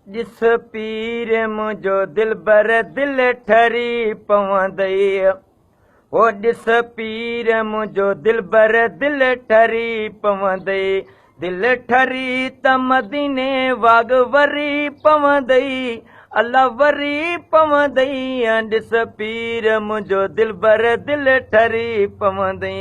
जिस पीर मुझो दिल बर दिल ठरी पवंदई। ओ जिस पीर मुझो दिल बर दिल ठरी पवंदई। दिल ठरी त मदीने वाग वरी पवंदई। अल्लाह वरी पवंदई। जिस पीर मुझो दिल बर दिल ठरी पवंदई।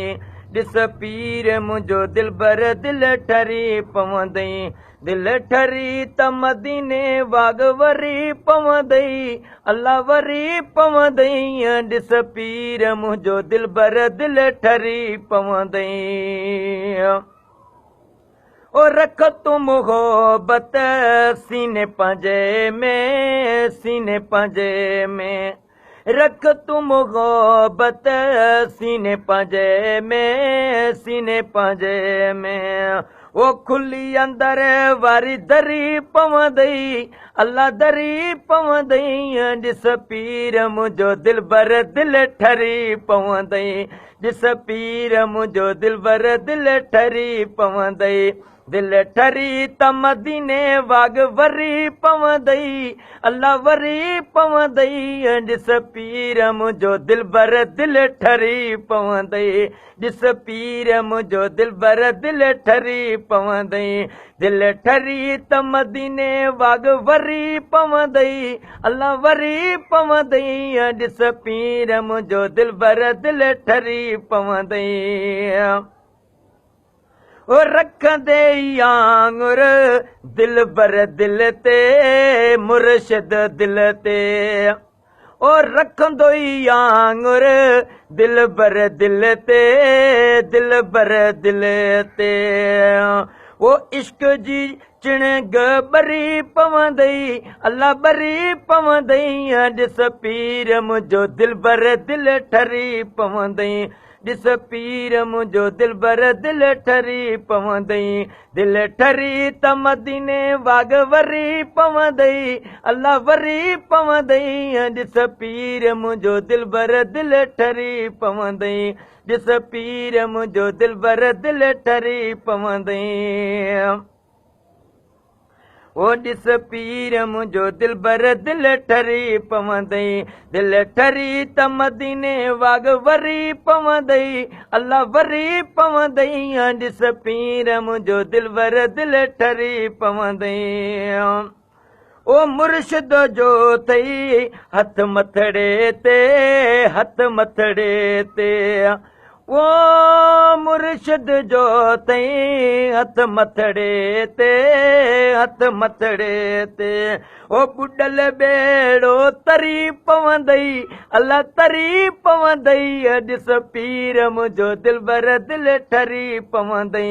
जिस पीर मुझो दिल बर दिल ठरी पवंदई। दिल ठरी त मदीने वाग वरी पवंदई। अल्लाह वरी पवंदई। ॾिस पीर मुंहिंजो दिल बर दिल ठरी पवंदई। ओ रख तूं मोहबत सीने पंहिंजे में, सीने पंहिंजे में रख तूं मोहबत सीने पंहिंजे में, सीने पंहिंजे में। ओ खुली अंदर वारी दरी पवंदई। अल्लाह दरी पवंदई। ॾिस पीर मुंहिंजो दिल बर दिल ठरी पवंदई। ॾिस पीर मुंहिंजो दिल बर दिल ठरी पवंदई। दिल ठरी त मदीने वाग वरी पवंदई। अल्लाह वरी पवंदई। ॾिस पीर मुंहिंजो दिल बर दिल ठरी पवंदई। ॾिस पीर मुंहिंजो दिल बर दिल ठरी पवंदई। दिल ठरी त मदीने वाग वरी पवंदई। अल्लाह वरी पवंदई। ॾिस पीर मुंहिंजो दिल बर दिल ठरी पवंदई। ओ रखंदे आंगुर दिल बर दिल ते, मुर्शिद दिल ते। ओ रखंदो आंगुर दिल बर दिल ते, दिल बर दिल ते। ओ इश्क जी चिणग बरी पवंदई। अल्लाह बरी पवंदई। ॾिस पीर मुंहिंजो दिल बर दिल ठरी पवंदई। ॾिस पीर मुंहिंजो दिल बर दिल ठरी पवंदई। दिल ठरी त मदीने वाग वरी पवंदई। अल्लाह वरी पवंदई। ॾिस पीर मुंहिंजो दिल बर दिल ठरी पवंदई। ॾिस पीर मुंहिंजो दिल बर दिल ठरी पवंदई। ओ ॾिस पीर मुंहिंजो दिल बर दिल ठरी पवंदई। दिल ठरी त मदीने वाग वरी पवंदई। अल्लाह वरी पवंदई। ॾिस पीर मुंहिंजो दिल बर दिल ठरी पवंदई। ओ मुर्शिद जो अथई हथ मथड़े ते, हथ मथड़े ते। ओ मुर्शिद जो अथई हथ मथड़े ते, हथ मथड़े ते। ओ बुॾल बेड़ो तरी पवंदई। अल्लाह तरी पवंदई। ॾिस पीर मुंहिंजो दिल बर दिल ठरी पवंदई।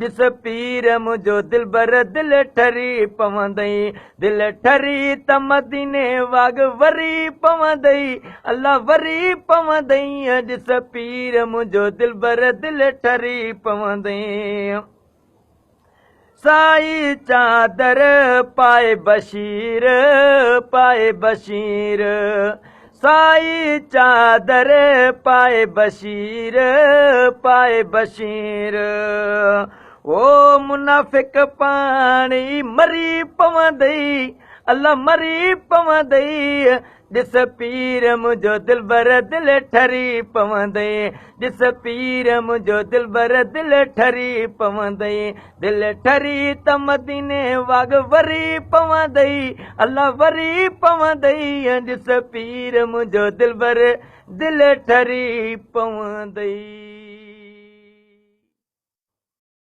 ॾिस पीर मुंहिंजो दिल बर दिल ठरी पवंदई। दिल ठरी त मदीने वाग वरी पवंदई। अल्लाह वरी पवंदई। ॾिस पीर मुंहिंजो दिल बर दिल ठरी पवंदई। साई चादर पाए बशीर, पाए बशीर। साई चादर पाए बशीर, पाए बशीर। ओ मुनाफ़िक पाणी मरी पवंदई। अल्लाह मरी पवंदई। ॾिस पीर मुंहिंजो दिल बर दिल ठरी पवंदई। ॾिस पीर मुंहिंजो दिल बर दिल ठरी पवंदई। दिल ठरी त मदीने वाग वरी पवंदई। अल्लाह वरी पवंदई। ॾिस पीर मुंहिंजो दिल बर दिल ठरी पवंदई।